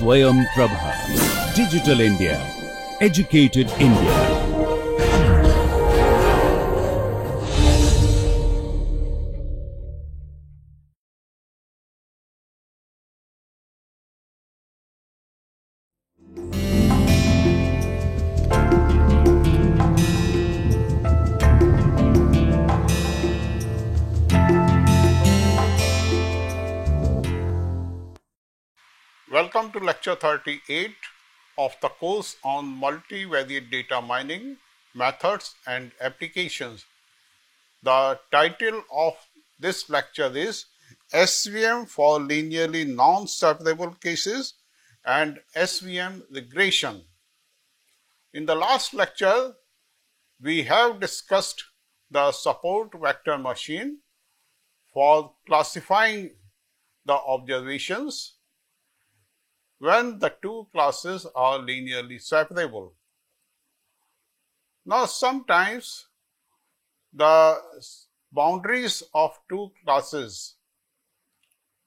Swayam Prabha. Digital India. Educated India. Welcome to lecture 38 of the course on multivariate data mining, methods and applications. The title of this lecture is SVM for linearly non-separable cases and SVM regression. In the last lecture, we have discussed the support vector machine for classifying the observations when the two classes are linearly separable. Now, sometimes the boundaries of two classes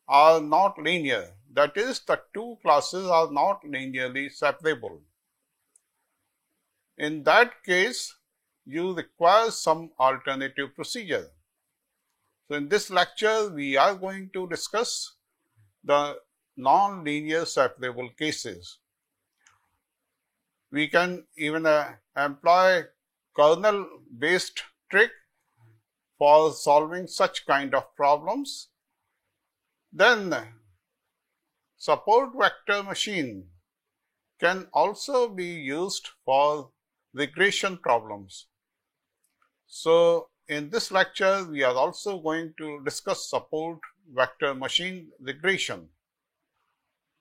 are not linear. That is, the two classes are not linearly separable. In that case, you require some alternative procedure. So, in this lecture, we are going to discuss the non-linear separable cases. We can even employ kernel-based trick for solving such kind of problems. Then, support vector machine can also be used for regression problems. So, in this lecture, we are also going to discuss support vector machine regression.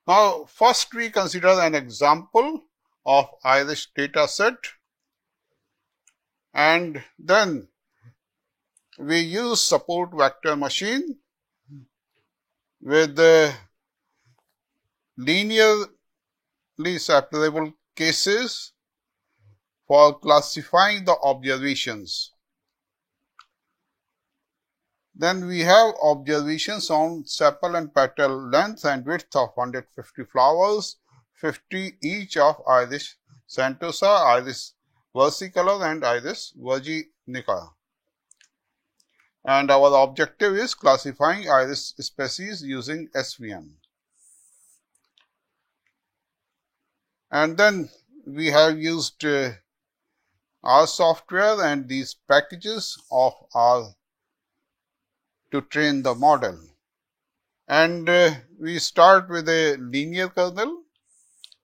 Now, first we consider an example of iris data set, and then we use support vector machine with the linearly separable cases for classifying the observations. Then we have observations on sepal and petal length and width of 150 flowers, 50 each of iris centrosa, iris versicolor and iris virginica. And our objective is classifying iris species using SVM. And then we have used R software and these packages of R to train the model. And we start with a linear kernel.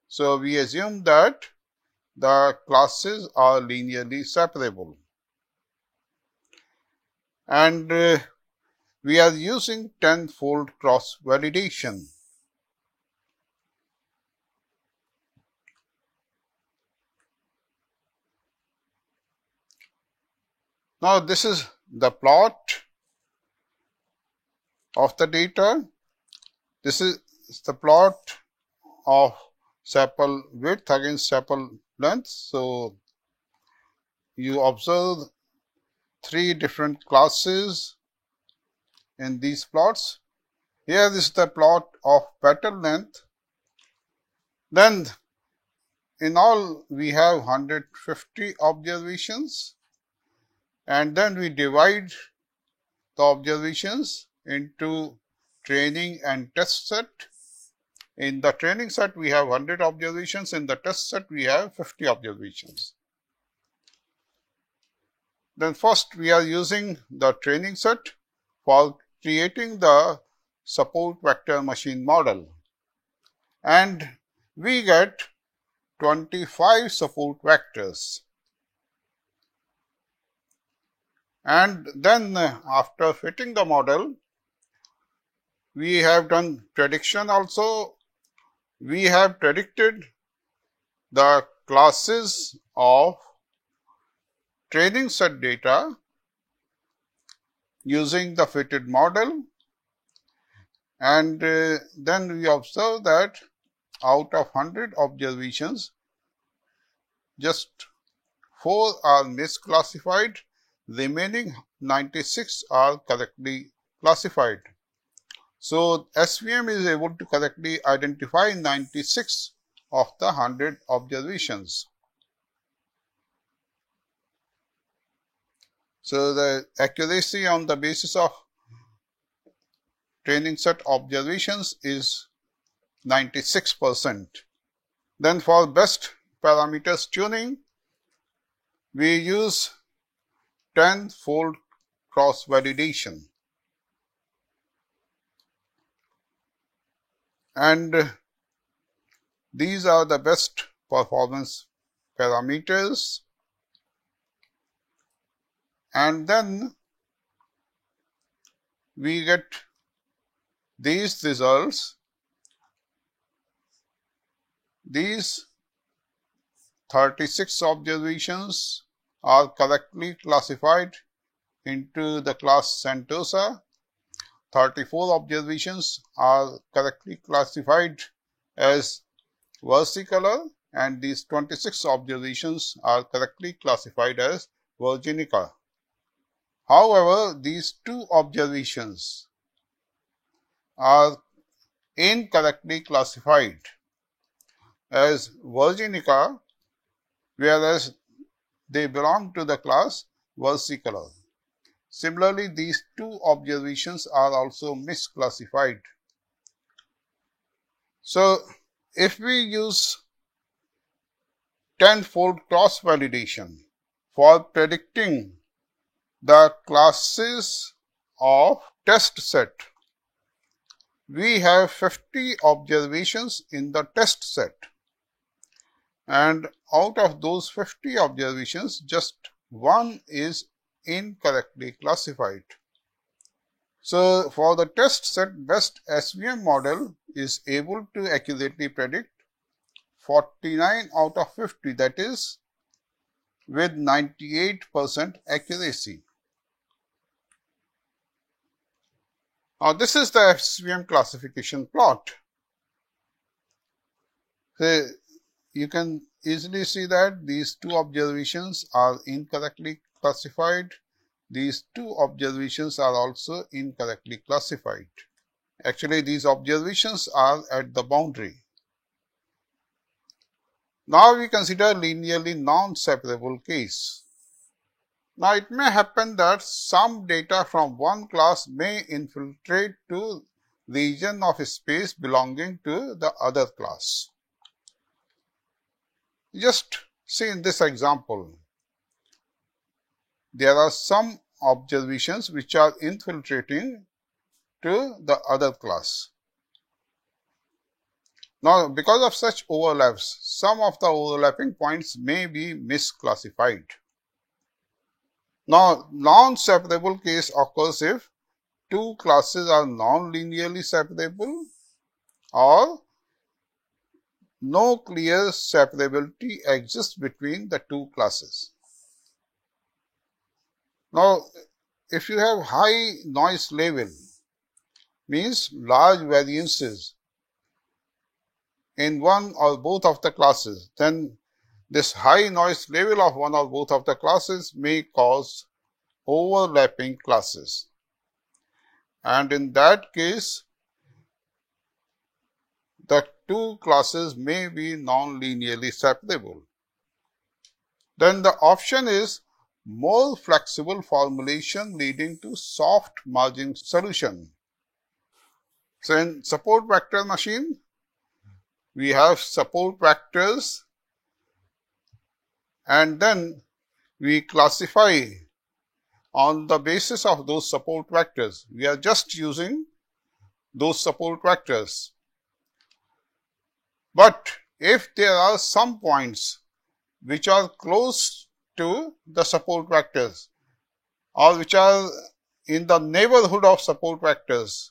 So, we assume that the classes are linearly separable. And we are using 10-fold cross validation. Now, this is the plot of the data. This is the plot of sepal width against sepal length. So, you observe three different classes in these plots. Here is the plot of petal length. Then, in all, we have 150 observations, and then we divide the observations into training and test set. In the training set, we have 100 observations. In the test set, we have 50 observations. Then first, we are using the training set for creating the support vector machine model. And we get 25 support vectors. And then after fitting the model, we have done prediction also. We have predicted the classes of training set data using the fitted model, and then we observe that out of 100 observations, just 4 are misclassified, remaining 96 are correctly classified. So SVM is able to correctly identify 96 of the 100 observations. So the accuracy on the basis of training set observations is 96%. Then for best parameters tuning, we use 10-fold cross-validation. And these are the best performance parameters. And then we get these results. These 36 observations are correctly classified into the class Sentosa. 34 observations are correctly classified as versicolor, and these 26 observations are correctly classified as virginica. However, these two observations are incorrectly classified as virginica, whereas they belong to the class versicolor. Similarly, these two observations are also misclassified. So, if we use 10-fold cross-validation for predicting the classes of test set, we have 50 observations in the test set, and out of those 50 observations, just one is incorrectly classified. So, for the test set, best SVM model is able to accurately predict 49 out of 50, that is with 98% accuracy. Now, this is the SVM classification plot. So, you can easily see that these two observations are incorrectly classified. These two observations are also incorrectly classified. Actually, these observations are at the boundary. Now, we consider linearly non-separable case. Now, it may happen that some data from one class may infiltrate to region of space belonging to the other class. Just see in this example, there are some observations which are infiltrating to the other class. Now, because of such overlaps, some of the overlapping points may be misclassified. Now, non-separable case occurs if two classes are non-linearly separable or no clear separability exists between the two classes. Now, if you have high noise level, means large variances in one or both of the classes, then this high noise level of one or both of the classes may cause overlapping classes. And in that case, the two classes may be non-linearly separable. Then the option is more flexible formulation leading to soft margin solution. So in support vector machine, we have support vectors, and then we classify on the basis of those support vectors. We are just using those support vectors. But if there are some points which are close to the support vectors or which are in the neighborhood of support vectors,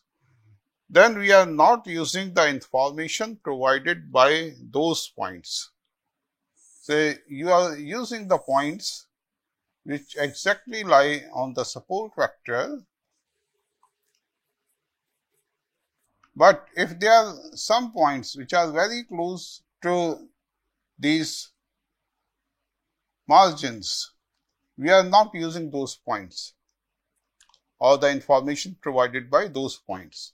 then we are not using the information provided by those points. So, you are using the points which exactly lie on the support vector. But if there are some points which are very close to these margins, we are not using those points or the information provided by those points.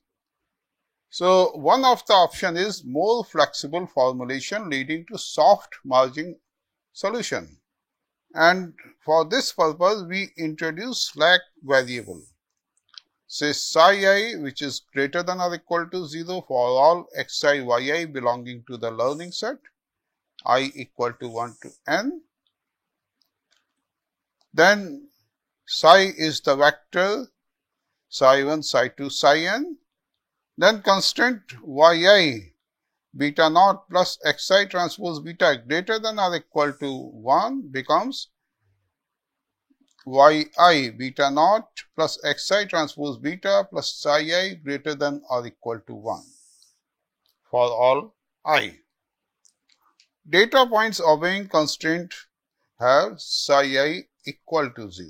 So, one of the option is more flexible formulation leading to soft margin solution. And for this purpose, we introduce slack variable. Say psi I, which is greater than or equal to 0 for all xi yi belonging to the learning set, I equal to 1 to n. Then psi is the vector psi 1, psi 2, psi n. Then constant yi beta naught plus xi transpose beta greater than or equal to 1 becomes yi beta naught plus xi transpose beta plus psi I greater than or equal to 1 for all I. Data points obeying constraint have psi I equal to 0.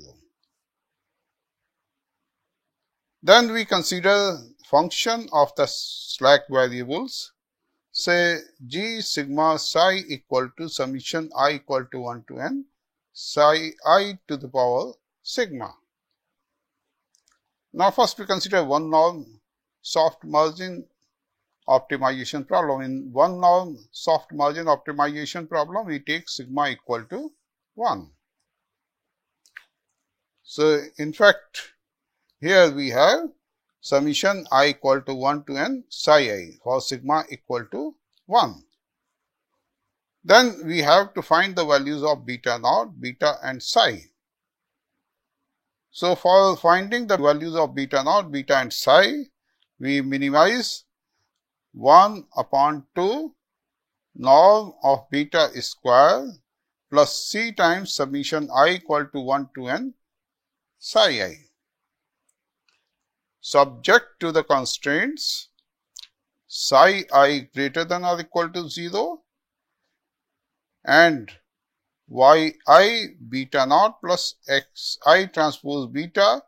Then we consider function of the slack variables. Say g sigma psi equal to summation I equal to 1 to n psi I to the power sigma. Now first we consider one norm soft margin optimization problem. In one norm soft margin optimization problem, we take sigma equal to 1. So in fact, here we have summation I equal to 1 to n psi I for sigma equal to 1. Then we have to find the values of beta naught, beta and psi. So for finding the values of beta naught, beta and psi, we minimize 1 upon 2 norm of beta square plus c times summation I equal to 1 to n psi I. Subject to the constraints psi I greater than or equal to 0 and yi beta naught plus xi transpose beta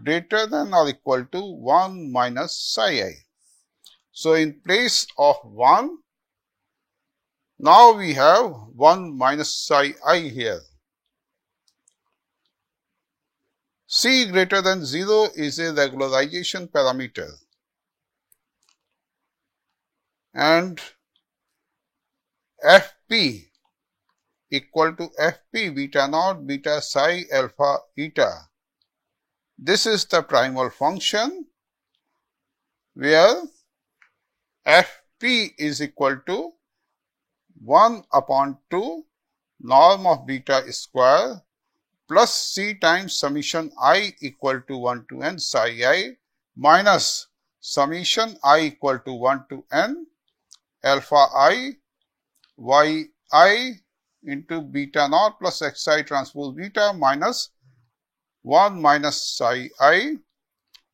greater than or equal to 1 minus psi I. So in place of 1, now we have 1 minus psi I here. C greater than 0 is a regularization parameter, and Fp equal to Fp beta naught beta psi alpha eta. This is the primal function where Fp is equal to 1 upon 2 norm of beta square plus c times summation I equal to 1 to n psi I minus summation I equal to 1 to n alpha I yi into beta naught plus xi transpose beta minus 1 minus psi I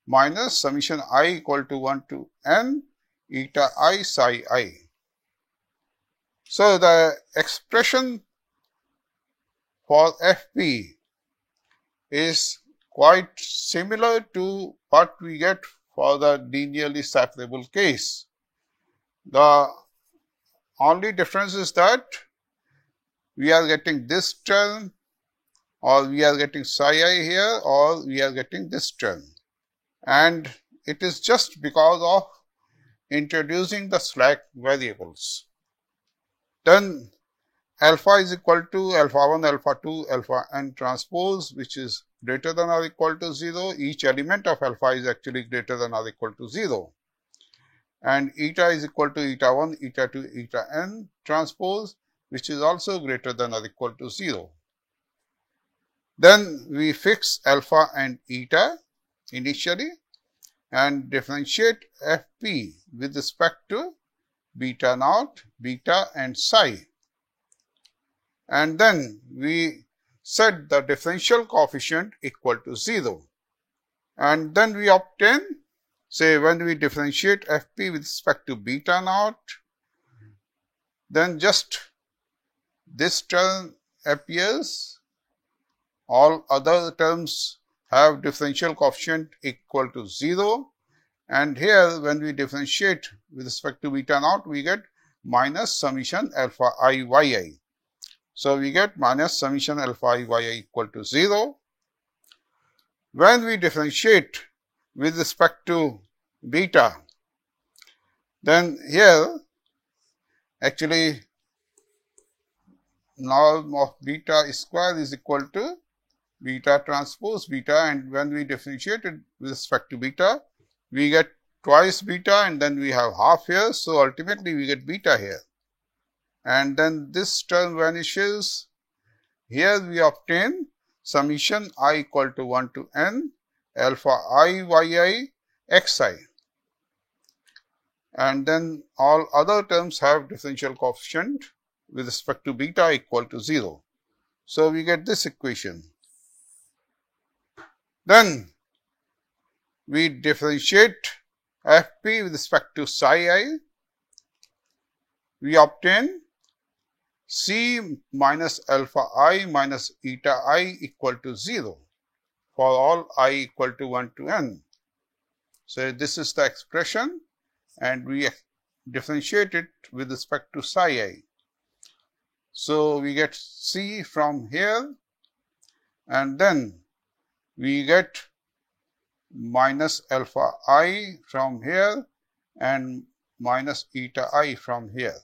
minus summation I equal to 1 to n eta I psi I. So the expression for Fp is quite similar to what we get for the linearly separable case. The only difference is that we are getting this term, or we are getting psi I here, or we are getting this term. And it is just because of introducing the slack variables. Then alpha is equal to alpha 1, alpha 2, alpha n transpose, which is greater than or equal to 0. Each element of alpha is actually greater than or equal to 0. And eta is equal to eta 1, eta 2, eta n transpose, which is also greater than or equal to 0. Then we fix alpha and eta initially and differentiate Fp with respect to beta naught, beta and psi. And then we set the differential coefficient equal to 0. And then we obtain, say when we differentiate Fp with respect to beta naught, then just this term appears, all other terms have differential coefficient equal to 0, and here when we differentiate with respect to beta naught, we get minus summation alpha I yi. So we get minus summation alpha I yi equal to 0. When we differentiate with respect to beta, Then here actually norm of beta square is equal to beta transpose beta, and when we differentiate it with respect to beta, we get twice beta and then we have half here. So ultimately we get beta here, and then this term vanishes. Here we obtain summation I equal to 1 to n alpha I yi xi, and then all other terms have differential coefficient with respect to beta equal to 0. So we get this equation. Then we differentiate fp with respect to psi I. We obtain c minus alpha I minus eta I equal to 0 for all I equal to 1 to n. So this is the expression, and we differentiate it with respect to psi I. So we get c from here, and then we get minus alpha I from here and minus eta I from here.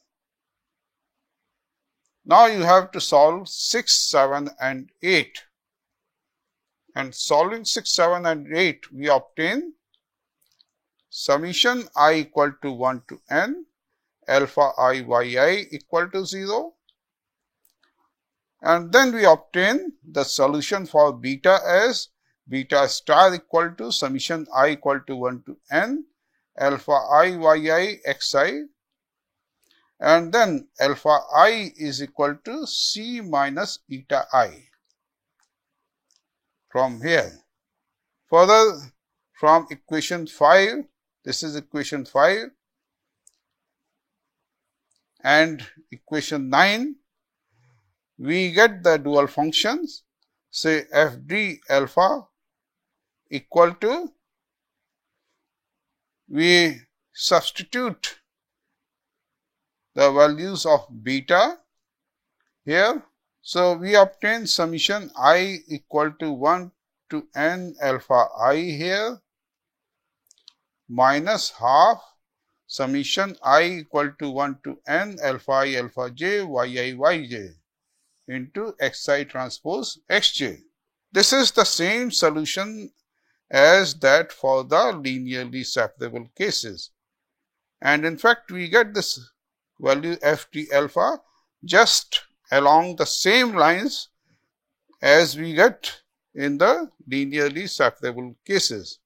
Now you have to solve 6, 7 and 8, and solving 6, 7 and 8 we obtain summation I equal to 1 to n alpha I yi equal to 0, and then we obtain the solution for beta as beta star equal to summation I equal to 1 to n alpha I yi xi, and then alpha I is equal to c minus eta I from here. Further, from equation 5, this is equation 5, and equation 9, we get the dual functions, say fd alpha equal to, we substitute the values of beta here. So we obtain summation I equal to 1 to n alpha I here minus half summation I equal to 1 to n alpha I alpha j yi yj into xi transpose xj. This is the same solution as that for the linearly separable cases, and in fact we get this value ft alpha just along the same lines as we get in the linearly separable cases.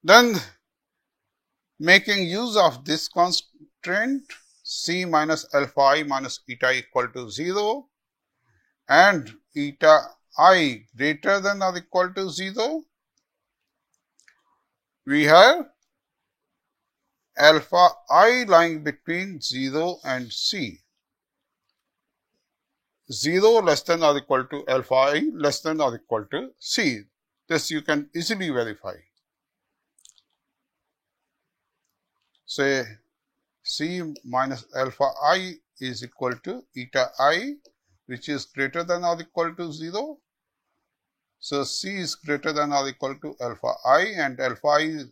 Then, making use of this constraint c minus alpha I minus eta equal to 0 and eta I greater than or equal to 0, we have alpha I lying between 0 and c. 0 less than or equal to alpha I less than or equal to c. This you can easily verify. Say c minus alpha I is equal to eta I, which is greater than or equal to 0. So c is greater than or equal to alpha I, and alpha I is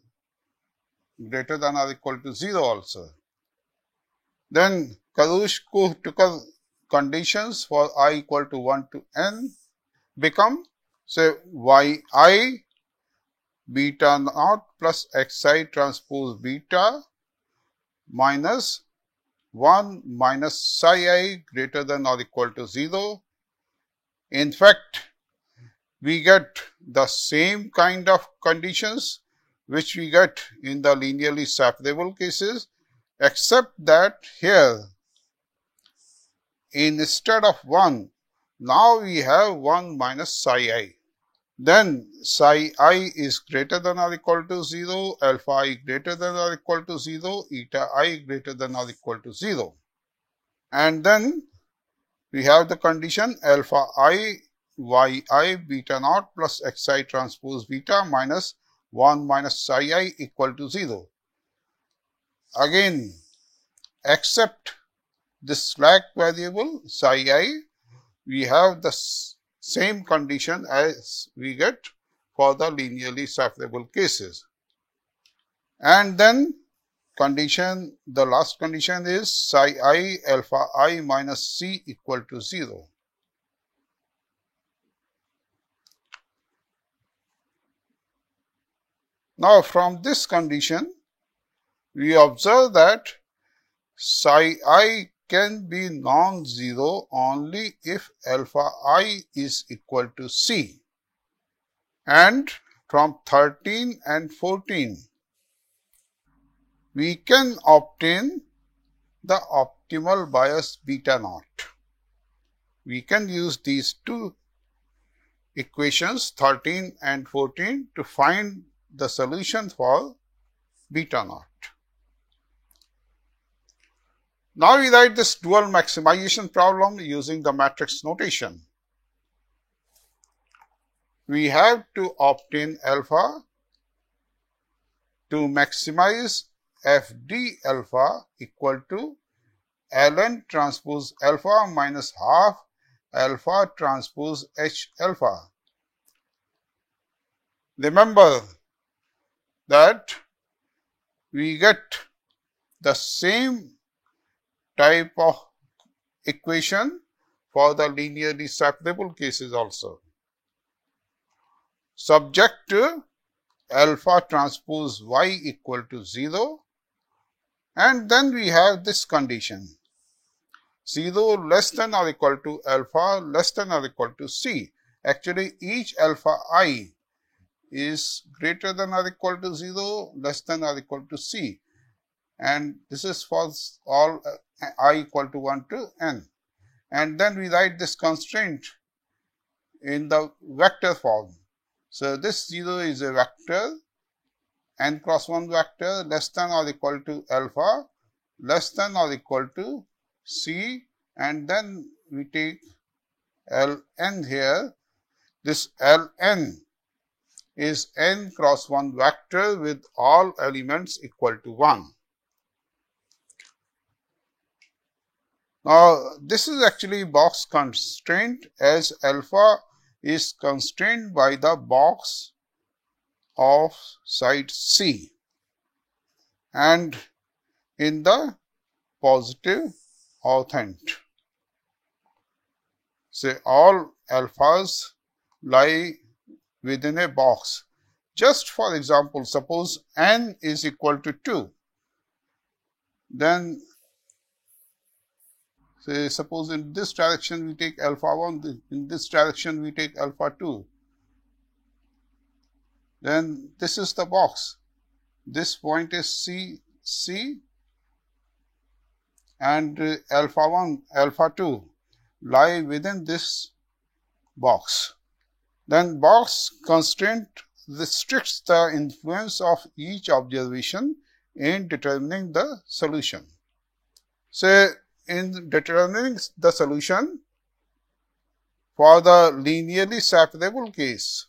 greater than or equal to 0 also. Then Karush-Tucker conditions for I equal to 1 to n become, say, yi beta naught plus xi transpose beta minus 1 minus psi I greater than or equal to 0. In fact, we get the same kind of conditions which we get in the linearly separable cases, except that here instead of 1, now we have 1 minus psi I. Then psi I is greater than or equal to 0, alpha I greater than or equal to 0, eta I greater than or equal to 0. And then we have the condition alpha I yi beta naught plus xi transpose beta minus 1 minus psi I equal to 0. Again, except this slack variable psi I, we have the same condition as we get for the linearly separable cases. And then condition, the last condition is psi I alpha I minus C equal to 0. Now, from this condition, we observe that psi I can be non-zero only if alpha I is equal to C. And from 13 and 14, we can obtain the optimal bias beta naught. We can use these two equations 13 and 14 to find the solution for beta naught. Now we write this dual maximization problem using the matrix notation. We have to obtain alpha to maximize FD alpha equal to Ln transpose alpha minus half alpha transpose H alpha. Remember that we get the same type of equation for the linearly separable cases also. Subject to alpha transpose Y equal to 0, and then we have this condition 0 less than or equal to alpha less than or equal to C. Actually, each alpha I is greater than or equal to 0, less than or equal to C, and this is for all I equal to 1 to n. And then we write this constraint in the vector form. So this 0 is a vector, n cross 1 vector, less than or equal to alpha, less than or equal to C, and then we take Ln here. This Ln is n cross 1 vector with all elements equal to 1. Now, this is actually box constraint, as alpha is constrained by the box of side C and in the positive authent. Say all alphas lie within a box. Just for example, suppose n is equal to 2. Then say suppose in this direction we take alpha 1, in this direction we take alpha 2. Then this is the box. This point is C, and alpha 1, alpha 2 lie within this box. Then box constraint restricts the influence of each observation in determining the solution. Say in determining the solution for the linearly separable case,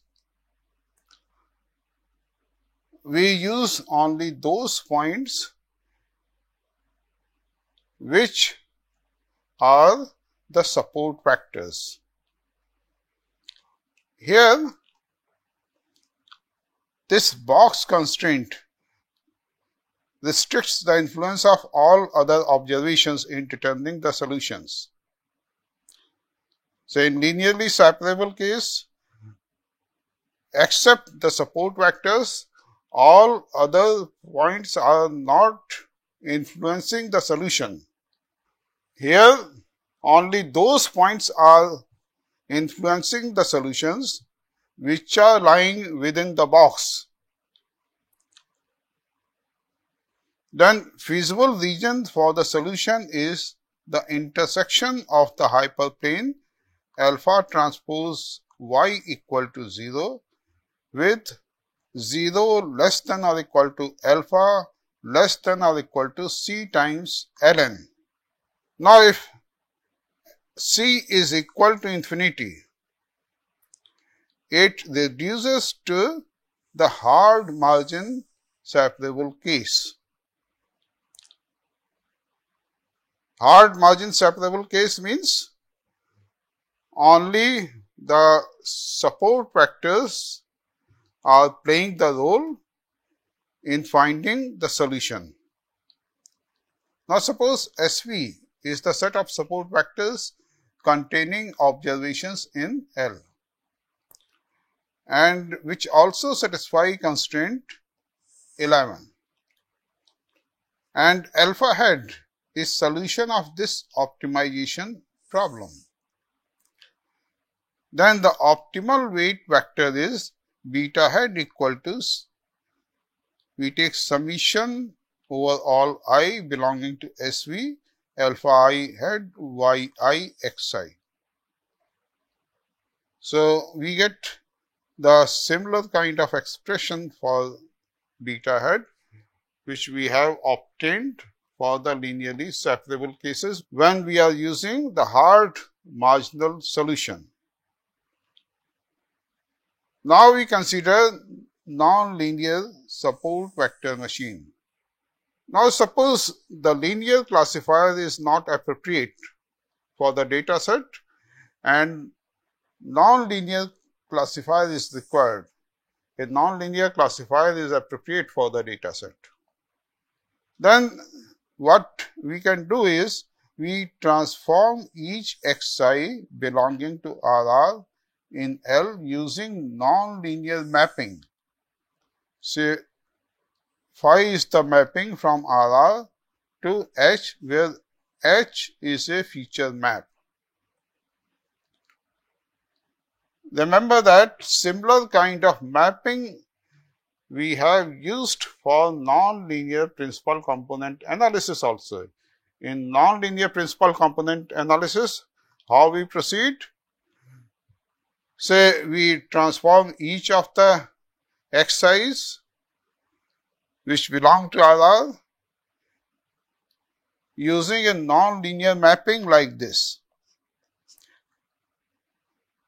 we use only those points which are the support vectors. Here, this box constraint restricts the influence of all other observations in determining the solutions. So, in linearly separable case, except the support vectors, all other points are not influencing the solution. Here, only those points are influencing the solutions which are lying within the box. Then feasible region for the solution is the intersection of the hyperplane alpha transpose Y equal to 0 with 0 less than or equal to alpha less than or equal to C times Ln. Now, if C is equal to infinity, it reduces to the hard margin separable case. Hard margin separable case means only the support vectors are playing the role in finding the solution. Now suppose SV is the set of support vectors containing observations in L and which also satisfy constraint 11, and alpha head is solution of this optimization problem. Then the optimal weight vector is beta head equal to, we take summation over all I belonging to SV, alpha I head yi xi. So we get the similar kind of expression for beta head which we have obtained for the linearly separable cases when we are using the hard marginal solution. Now we consider nonlinear support vector machine. Now suppose the linear classifier is not appropriate for the data set and nonlinear classifier is required. A nonlinear classifier is appropriate for the data set. Then what we can do is we transform each xi belonging to RR in L using nonlinear mapping. Say phi is the mapping from RR to H, where H is a feature map. Remember that similar kind of mapping we have used for nonlinear principal component analysis also. In nonlinear principal component analysis, how we proceed? Say we transform each of the xi's which belong to RR using a nonlinear mapping like this.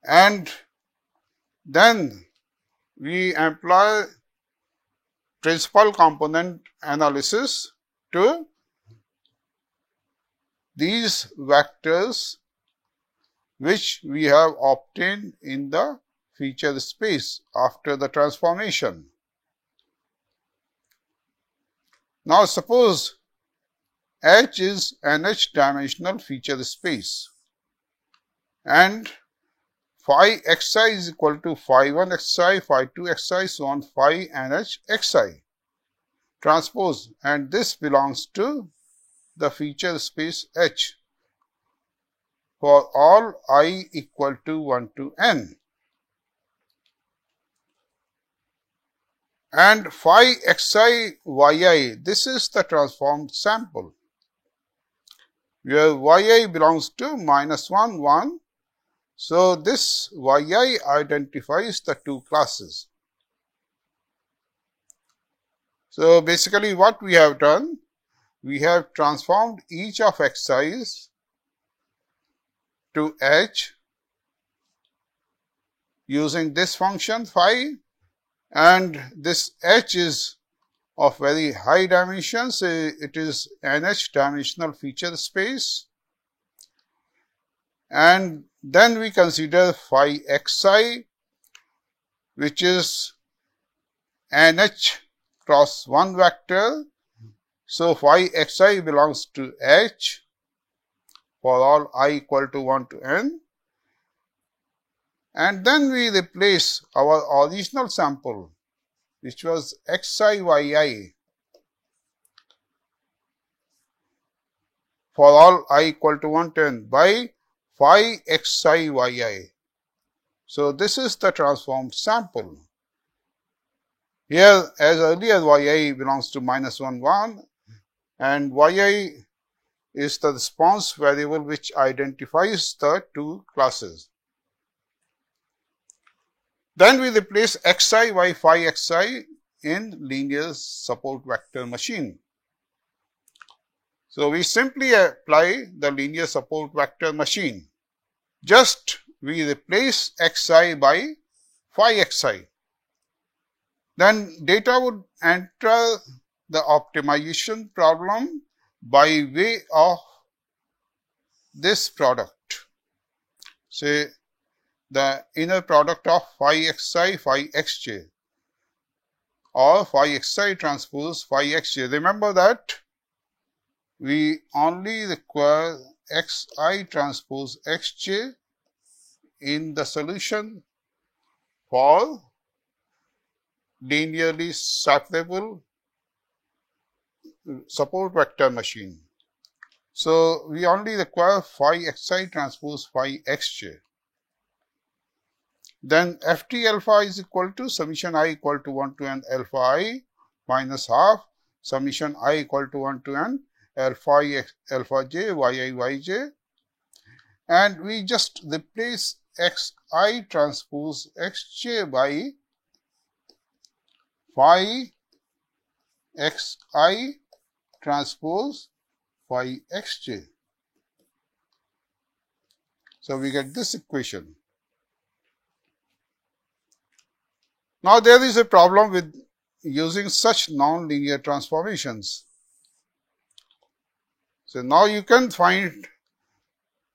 And then we employ principal component analysis to these vectors which we have obtained in the feature space after the transformation. Now suppose H is an H dimensional feature space and phi xi is equal to phi 1 xi, phi 2 xi, so on phi nh xi transpose, and this belongs to the feature space H for all I equal to 1 to n. And phi xi yi, this is the transformed sample where yi belongs to minus 1, 1. So this yi identifies the two classes. So basically what we have done, we have transformed each of xi's to H using this function phi, and this H is of very high dimensions, it is nh dimensional feature space, and then we consider phi xi which is nh cross 1 vector. So phi xi belongs to H for all I equal to 1 to n, and then we replace our original sample which was xi yi for all I equal to 1 to n by phi xi yi. So this is the transformed sample. Here, as earlier, yi belongs to minus 1, 1, and yi is the response variable which identifies the two classes. Then we replace xi by phi xi in linear support vector machine. So we simply apply the linear support vector machine. Just we replace xi by phi xi. Then data would enter the optimization problem by way of this product. Say the inner product of phi xi, phi xj, or phi xi transpose phi xj. Remember that we only require xi transpose xj in the solution for linearly separable support vector machine. So we only require phi xi transpose phi xj. Then ft alpha is equal to summation I equal to 1 to n alpha I minus half summation I equal to 1 to n alpha I alpha j yi yj, and we just replace xi transpose xj by phi xi transpose phi xj. So we get this equation. Now there is a problem with using such non-linear transformations. So now you can find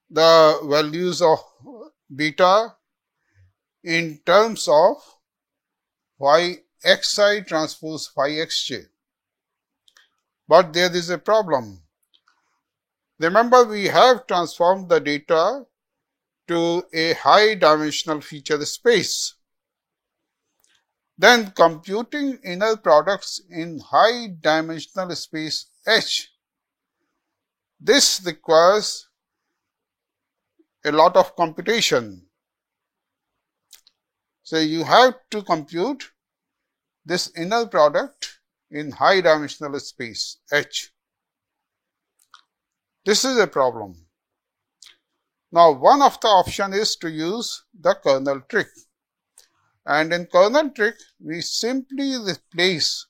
the values of beta in terms of phi xi transpose phi xj. But there is a problem. Remember, we have transformed the data to a high dimensional feature space. Then computing inner products in high dimensional space H, this requires a lot of computation. So you have to compute this inner product in high dimensional space H. This is a problem. Now one of the options is to use the kernel trick. And in kernel trick, we simply replace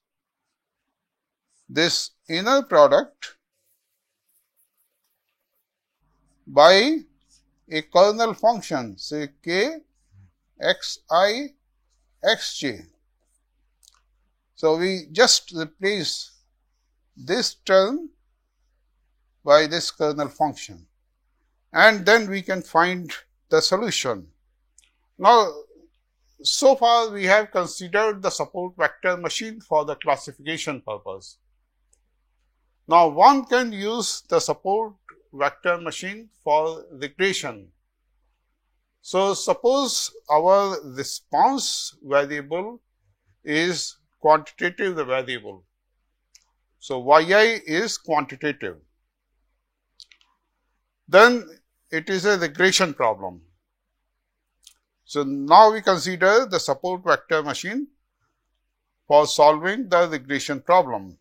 this inner product by a kernel function, say k xi xj. So we just replace this term by this kernel function, and then we can find the solution. Now, so far we have considered the support vector machine for the classification purpose. Now one can use the support vector machine for regression. So suppose our response variable is quantitative variable. So yi is quantitative. Then it is a regression problem. So now we consider the support vector machine for solving the regression problem.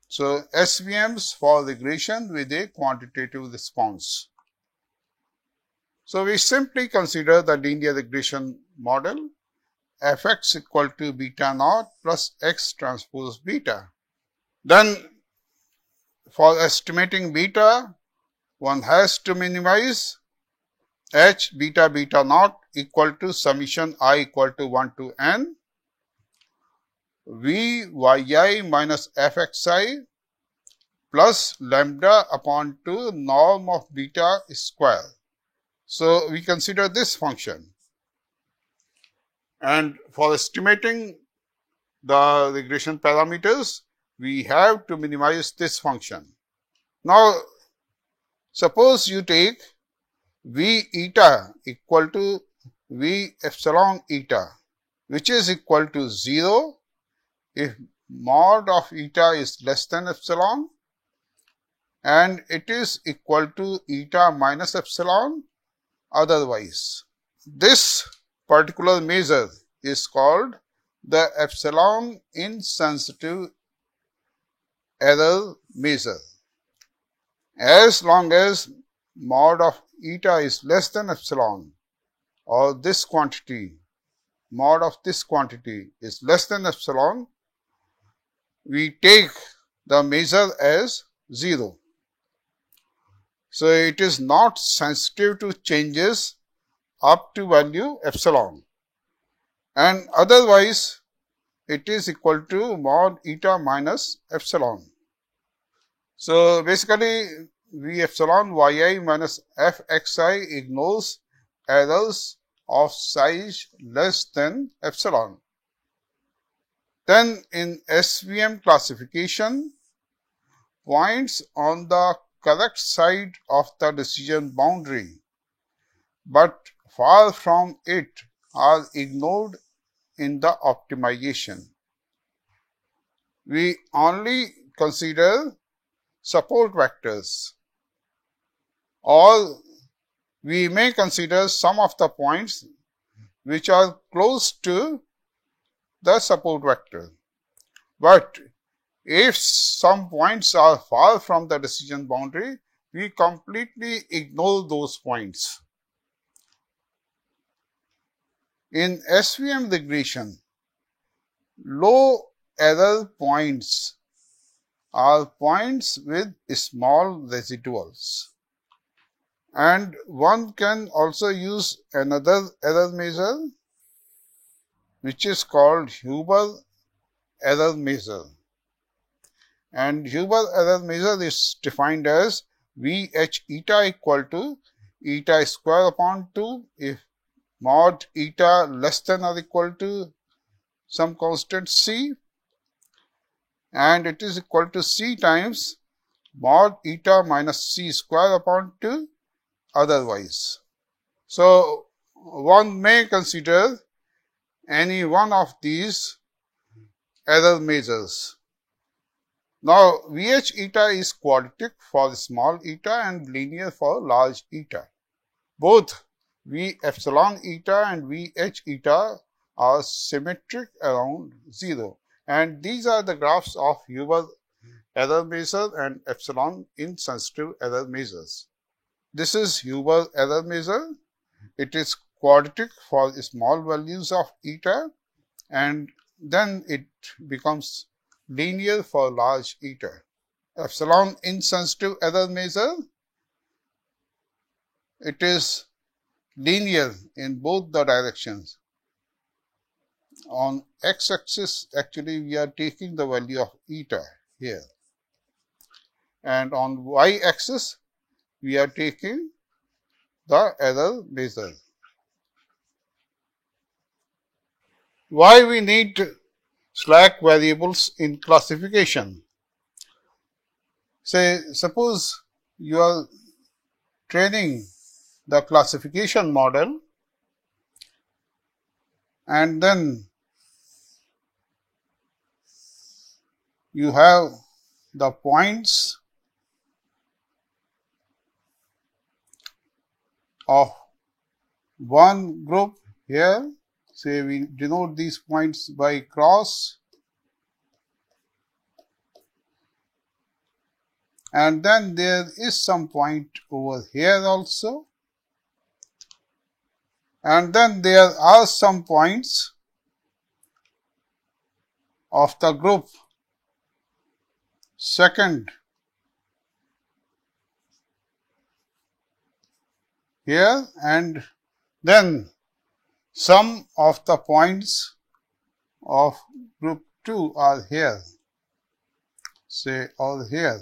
So SVMs for regression with a quantitative response. So we simply consider the linear regression model fx equal to beta naught plus x transpose beta. Then for estimating beta, one has to minimize h beta beta naught equal to summation I equal to 1 to n v yi minus fxi plus lambda upon 2 norm of beta square. So we consider this function, and for estimating the regression parameters, we have to minimize this function. Now suppose you take v eta equal to v epsilon eta, which is equal to 0 if mod of eta is less than epsilon, and it is equal to eta minus epsilon otherwise. This particular measure is called the epsilon insensitive error measure. As long as mod of eta is less than epsilon, or this quantity, mod of this quantity is less than epsilon, we take the measure as 0. So it is not sensitive to changes up to value epsilon, and otherwise it is equal to mod eta minus epsilon. So basically v epsilon yi minus fxi ignores errors of size less than epsilon. Then in SVM classification, points on the correct side of the decision boundary, but far from it are ignored in the optimization. We only consider support vectors, or we may consider some of the points which are close to the support vector. But if some points are far from the decision boundary, we completely ignore those points. In SVM regression, low error points are points with small residuals. And one can also use another error measure, which is called Huber error measure. And Huber error measure is defined as VH eta equal to eta square upon 2 if mod eta less than or equal to some constant C, and it is equal to C times mod eta minus C square upon 2 otherwise. So one may consider any one of these error measures. Now VH eta is quadratic for small eta and linear for large eta. Both V epsilon eta and VH eta are symmetric around 0, and these are the graphs of Huber error measure and epsilon insensitive error measures. This is Huber error measure. It is quadratic for small values of eta, and then it becomes linear for large eta. Epsilon insensitive error measure, it is linear in both the directions. On x-axis, actually we are taking the value of eta here, and on y-axis we are taking the error measure. Why we need slack variables in classification? Say, suppose you are training the classification model, and then you have the points of one group here. Say we denote these points by cross, and then there is some point over here also, and then there are some points of the group second here, and then some of the points of group 2 are here, say, or here.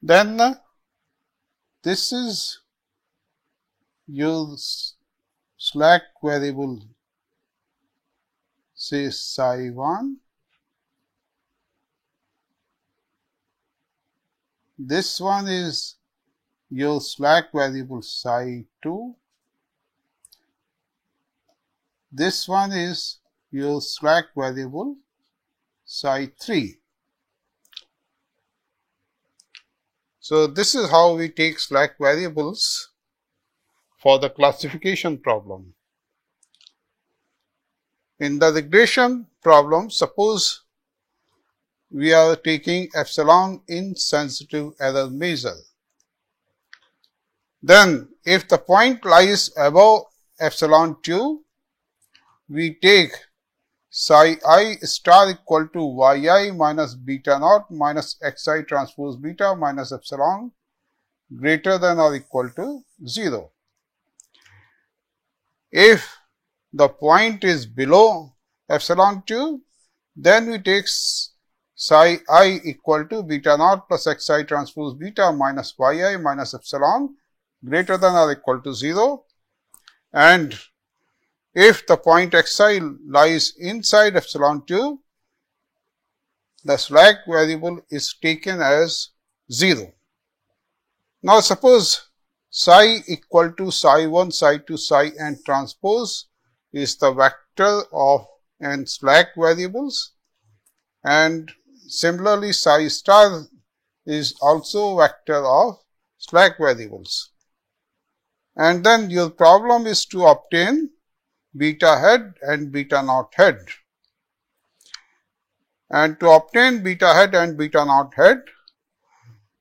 Then this is your slack variable, say psi 1. This one is your slack variable psi 2. This one is your slack variable psi 3. So this is how we take slack variables for the classification problem. In the regression problem, suppose we are taking epsilon insensitive error measure. Then if the point lies above epsilon 2, we take psi I star equal to yi minus beta naught minus xi transpose beta minus epsilon greater than or equal to 0. If the point is below epsilon 2, then we take psi I equal to beta naught plus xi transpose beta minus yi minus epsilon greater than or equal to 0, and if the point xi lies inside epsilon 2, the slack variable is taken as 0. Now, suppose psi equal to psi 1, psi 2, psi n transpose is the vector of n slack variables, and similarly psi star is also vector of slack variables. And then your problem is to obtain beta head and beta naught head. And to obtain beta head and beta naught head,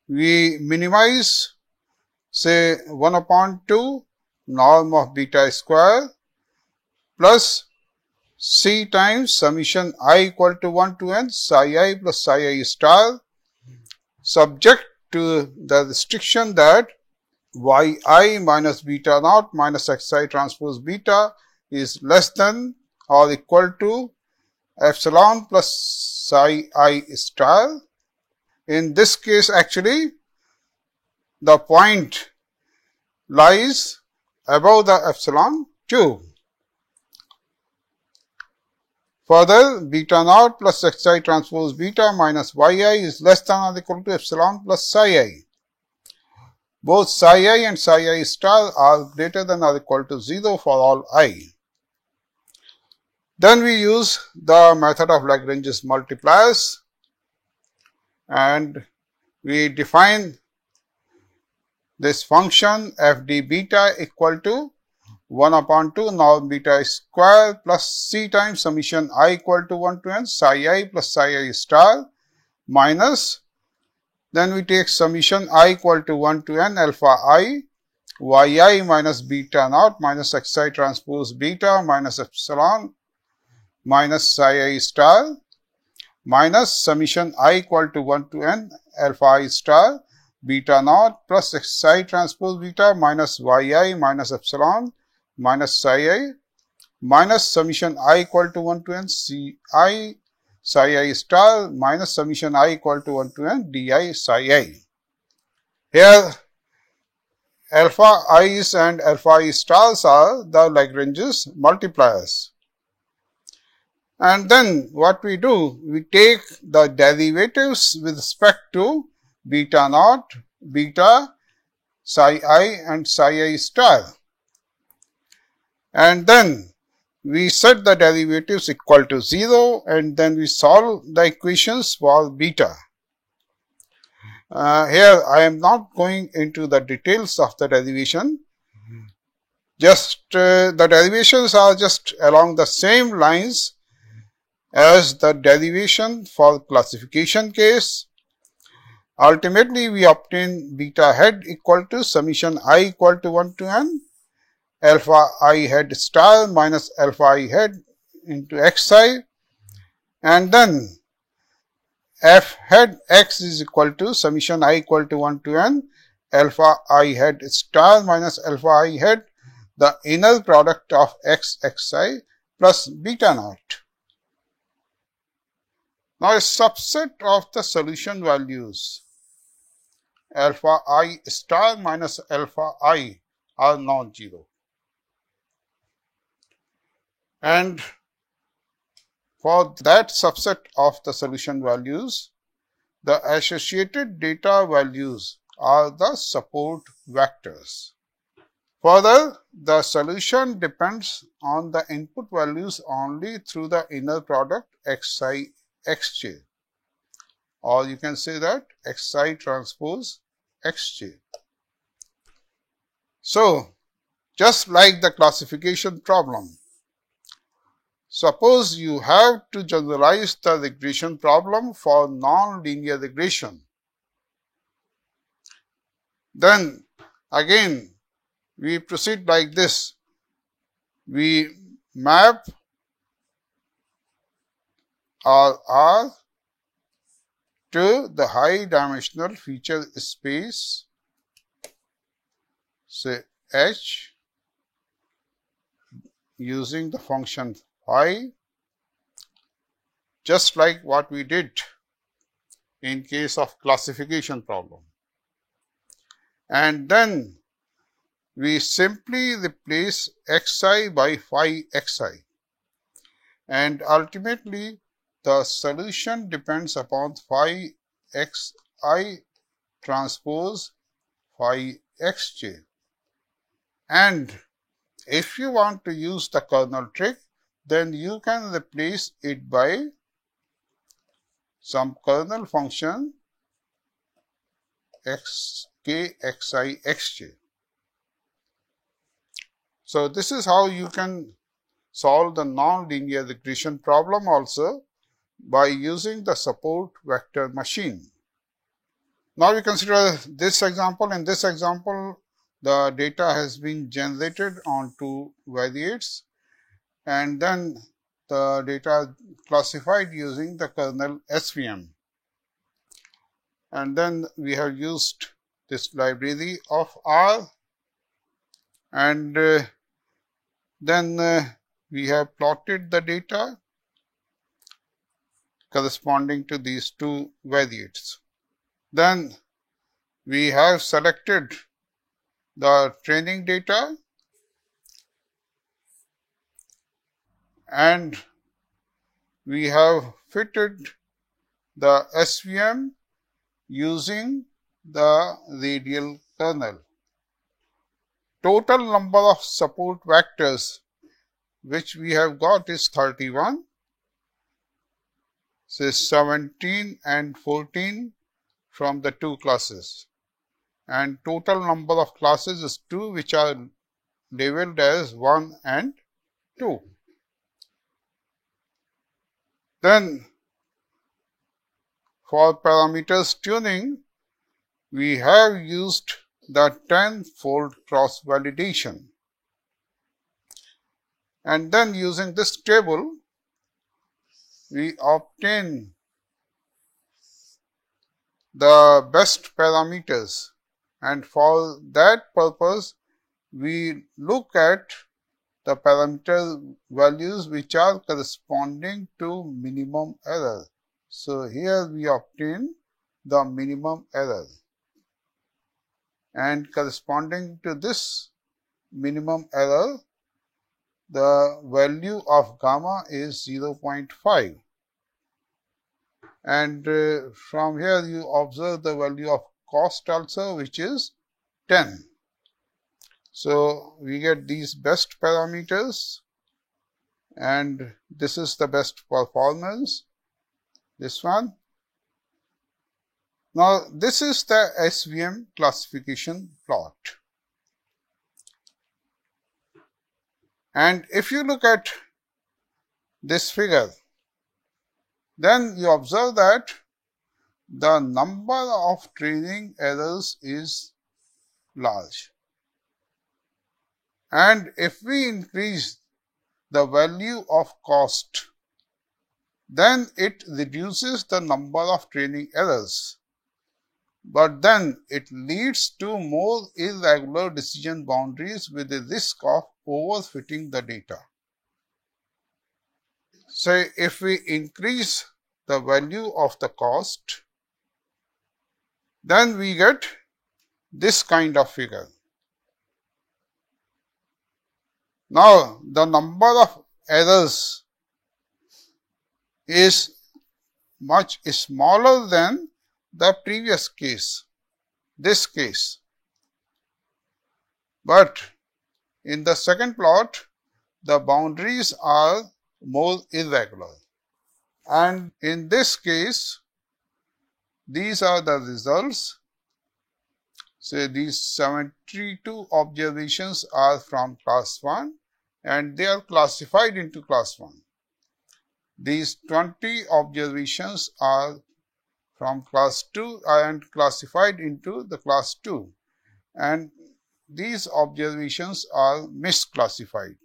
we minimize, say, 1 upon 2 norm of beta square plus c times summation I equal to 1 to n psi I plus psi I star, subject to the restriction that yi minus beta naught minus xi transpose beta is less than or equal to epsilon plus psi I star. In this case, actually, the point lies above the epsilon 2. Further, beta naught plus xi transpose beta minus yi is less than or equal to epsilon plus psi I. Both psi I and psi I star are greater than or equal to 0 for all I. Then we use the method of Lagrange's multipliers, and we define this function f d beta equal to 1 upon 2 norm beta square plus c times summation I equal to 1 to n psi I plus psi I star minus, then we take summation I equal to 1 to n alpha I yi minus beta naught minus xi transpose beta minus epsilon minus psi I star minus summation I equal to 1 to n alpha I star beta naught plus xi transpose beta minus yi minus epsilon minus psi I minus summation I equal to 1 to n ci psi I star minus summation I equal to 1 to n di psi I. Here alpha i's and alpha I stars are the Lagrange's multipliers. And then what we do, we take the derivatives with respect to beta naught, beta, psi I and psi I star. And then we set the derivatives equal to 0, and then we solve the equations for beta. Here I am not going into the details of the derivation. Just the derivations are just along the same lines as the derivation for classification case. Ultimately, we obtain beta head equal to summation I equal to 1 to n alpha I head star minus alpha I head into xi, and then f head x is equal to summation I equal to 1 to n alpha I head star minus alpha I head, the inner product of x xi plus beta naught. Now, a subset of the solution values alpha I star minus alpha I are non-zero, and for that subset of the solution values, the associated data values are the support vectors. Further, the solution depends on the input values only through the inner product xi xj, or you can say that xi transpose xj. So, just like the classification problem, suppose you have to generalize the regression problem for non-linear regression. Then again we proceed like this. We map R to the high dimensional feature space, say H, using the function phi, just like what we did in case of classification problem. And then we simply replace xi by phi xi, and ultimately the solution depends upon phi xi transpose phi xj. And if you want to use the kernel trick, then you can replace it by some kernel function k xi xj. So this is how you can solve the nonlinear regression problem also by using the support vector machine. Now we consider this example. In this example, the data has been generated on two variates, and then the data classified using the kernel SVM. And then we have used this library of R, and then we have plotted the data corresponding to these two variates. Then we have selected the training data and we have fitted the SVM using the radial kernel. Total number of support vectors which we have got is 31, so 17 and 14 from the two classes, and total number of classes is 2, which are labeled as 1 and 2. Then for parameters tuning, we have used the 10-fold cross validation, and then using this table we obtain the best parameters, and for that purpose we look at the parameter values which are corresponding to minimum error. So here we obtain the minimum error, and corresponding to this minimum error, the value of gamma is 0.5. And from here you observe the value of cost also, which is 10. So we get these best parameters, and this is the best performance, this one. Now this is the SVM classification plot. And if you look at this figure, then you observe that the number of training errors is large. And if we increase the value of cost, then it reduces the number of training errors. But then it leads to more irregular decision boundaries with the risk of overfitting the data. So if we increase the value of the cost, then we get this kind of figure. Now the number of errors is much smaller than the previous case, this case. But in the second plot, the boundaries are more irregular. And in this case, these are the results. So these 72 observations are from class 1 and they are classified into class 1. These 20 observations are from class 2 and classified into the class 2, and these observations are misclassified.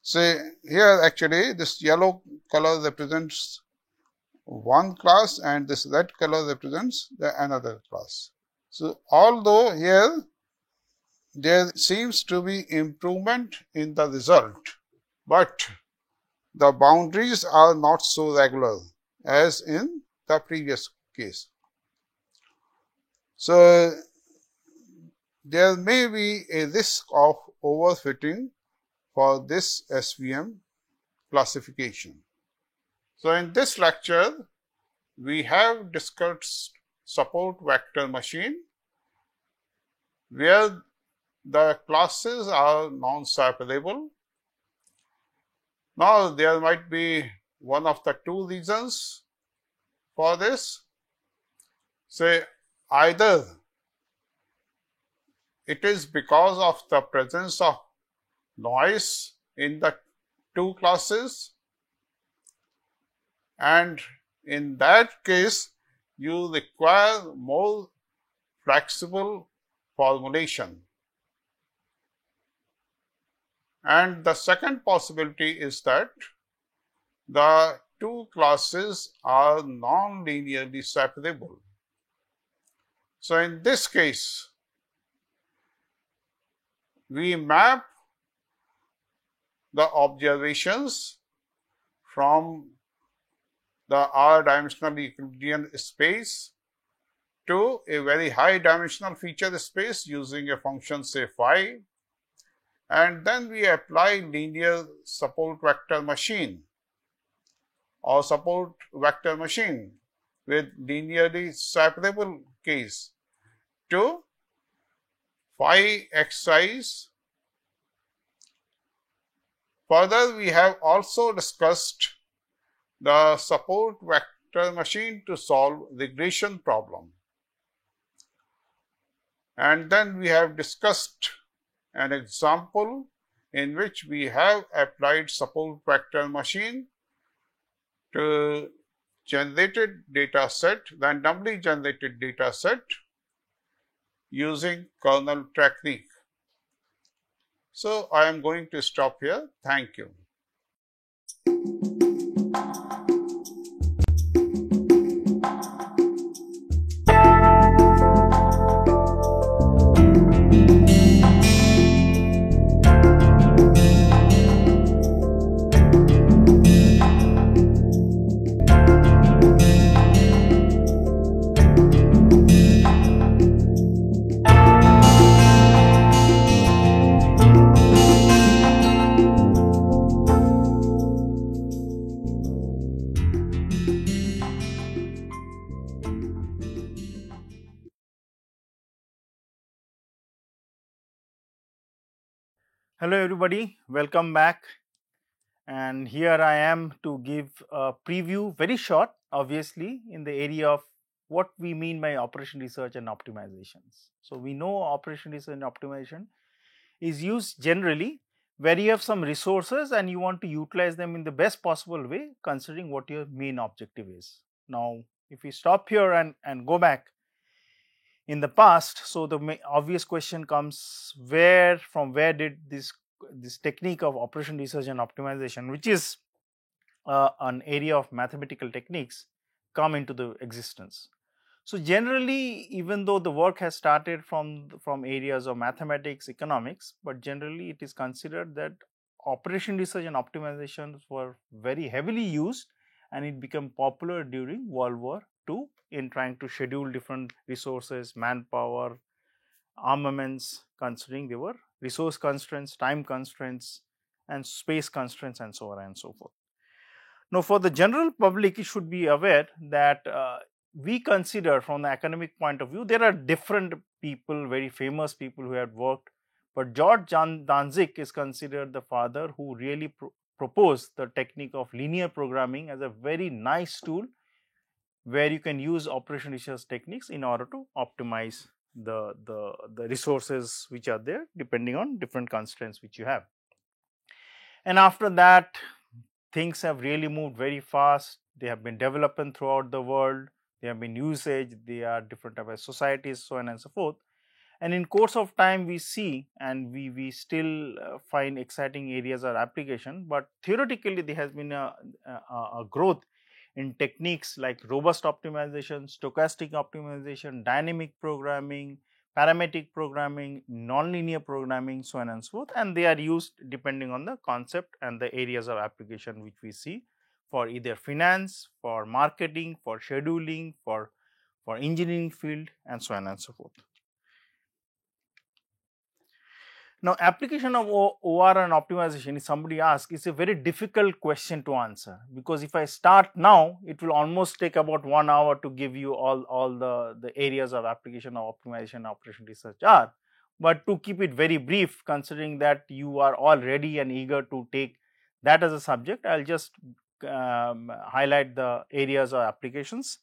So here actually this yellow color represents one class and this red color represents the another class. So although here there seems to be improvement in the result, but the boundaries are not so regular as in the previous case. So there may be a risk of overfitting for this SVM classification. So in this lecture, we have discussed support vector machine, where the classes are non-separable. Now, there might be one of the two reasons for this. Say, either it is because of the presence of noise in the two classes, and in that case, you require more flexible formulation. And the second possibility is that the two classes are non-linearly separable. So in this case, we map the observations from the R-dimensional Euclidean space to a very high dimensional feature space using a function, say phi, and then we apply linear support vector machine or support vector machine with linearly separable case to phi xis. Further, we have also discussed the support vector machine to solve regression problem. And then we have discussed an example in which we have applied support vector machine to generated data set, randomly generated data set using kernel technique. So I am going to stop here. Thank you. Hello everybody, welcome back, and here I am to give a preview, very short obviously, in the area of what we mean by operation research and optimizations. So we know operation research and optimization is used generally where you have some resources and you want to utilize them in the best possible way considering what your main objective is. Now if we stop here and go back in the past, so the obvious question comes, from where did this technique of operation research and optimization, which is an area of mathematical techniques, come into the existence? So generally, even though the work has started from areas of mathematics, economics, but generally it is considered that operation research and optimization were very heavily used, and it became popular during World War II in trying to schedule different resources, manpower, armaments, considering there were resource constraints, time constraints, and space constraints, and so on and so forth. Now, for the general public, it should be aware that we consider from the academic point of view, there are different people, very famous people who have worked, but George Danzig is considered the father who really proposed the technique of linear programming as a very nice tool where you can use operation research techniques in order to optimize the resources which are there depending on different constraints which you have. And after that, things have really moved very fast. They have been developing throughout the world. They have been usage. They are different type of societies, so on and so forth. And in course of time, we see and we still find exciting areas of application. But theoretically, there has been a growth in techniques like robust optimization, stochastic optimization, dynamic programming, parametric programming, nonlinear programming, so on and so forth, and they are used depending on the concept and the areas of application which we see for either finance, for marketing, for scheduling, for engineering field, and so on and so forth. Now, application of OR and optimization, if somebody asks, is a very difficult question to answer, because if I start now, it will almost take about 1 hour to give you all the areas of application of optimization operation research are. But to keep it very brief, considering that you are all ready and eager to take that as a subject, I will just highlight the areas of applications,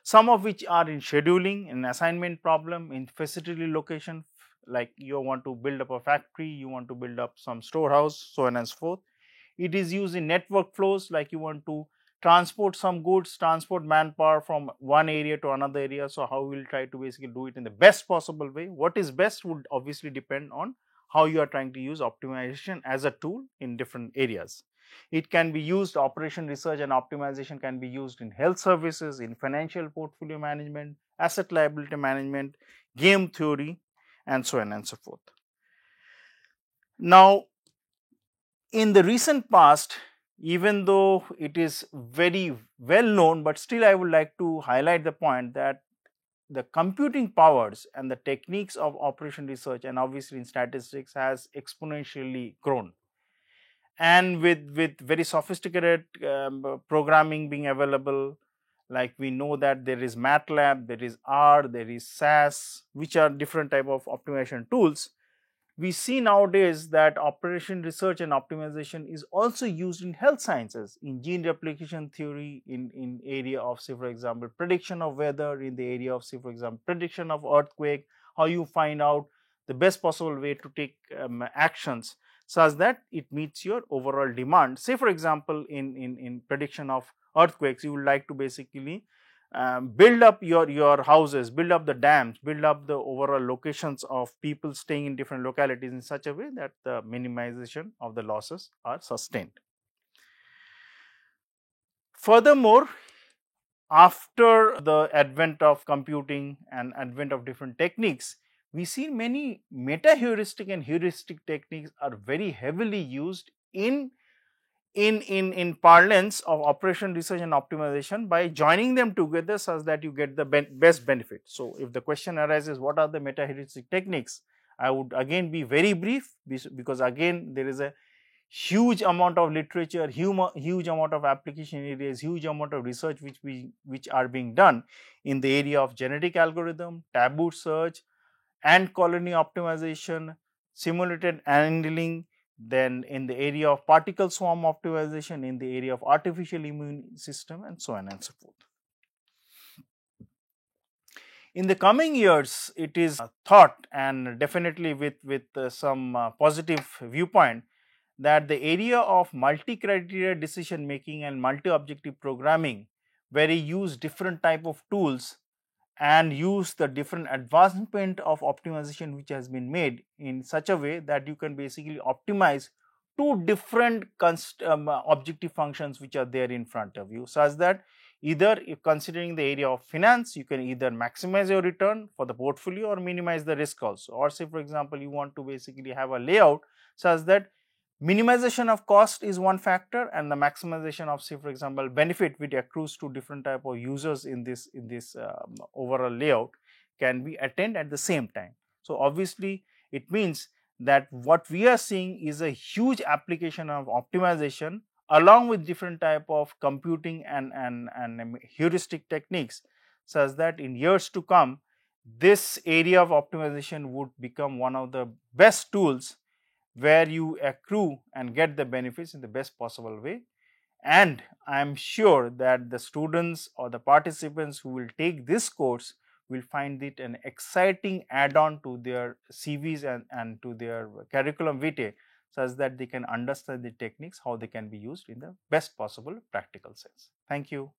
some of which are in scheduling, in assignment problem, in facility location, like you want to build up a factory, you want to build up some storehouse, so on and so forth. It is used in network flows, like you want to transport some goods, transport manpower from one area to another area. So, how we will try to basically do it in the best possible way. What is best would obviously depend on how you are trying to use optimization as a tool in different areas. It can be used, operation research and optimization can be used in health services, in financial portfolio management, asset liability management, game theory, and so on and so forth. Now, in the recent past, even though it is very well known, but still I would like to highlight the point that the computing powers and the techniques of operation research and obviously in statistics has exponentially grown. And with very sophisticated programming being available, like we know that there is MATLAB, there is R, there is SAS, which are different type of optimization tools. We see nowadays that operation research and optimization is also used in health sciences, in gene replication theory, in area of, say for example, prediction of weather, in the area of, say for example, prediction of earthquake, how you find out the best possible way to take actions such that it meets your overall demand. Say for example, in prediction of earthquakes, you would like to basically build up your houses, build up the dams, build up the overall locations of people staying in different localities in such a way that the minimization of the losses are sustained. Furthermore, after the advent of computing and advent of different techniques, we see many meta heuristic and heuristic techniques are very heavily used in parlance of operation research and optimization by joining them together such that you get the best benefit. So, if the question arises what are the meta heuristic techniques, I would again be very brief, because again there is a huge amount of literature, huge amount of application areas, huge amount of research which are being done in the area of genetic algorithm, taboo search, ant colony optimization, simulated annealing, then in the area of particle swarm optimization, in the area of artificial immune system, and so on and so forth. In the coming years, it is thought, and definitely with some positive viewpoint, that the area of multi-criteria decision making and multi-objective programming, where you use different type of tools and use the different advancement of optimization which has been made in such a way that you can basically optimize two different objective functions which are there in front of you, such that either if considering the area of finance, you can either maximize your return for the portfolio or minimize the risk also. Or say for example, you want to basically have a layout such that minimization of cost is one factor and the maximization of, say for example, benefit which accrues to different type of users in this overall layout can be attained at the same time. So, obviously it means that what we are seeing is a huge application of optimization along with different type of computing and heuristic techniques, such that in years to come this area of optimization would become one of the best tools where you accrue and get the benefits in the best possible way. And I am sure that the students or the participants who will take this course will find it an exciting add-on to their CVs and to their curriculum vitae, such that they can understand the techniques, how they can be used in the best possible practical sense. Thank you.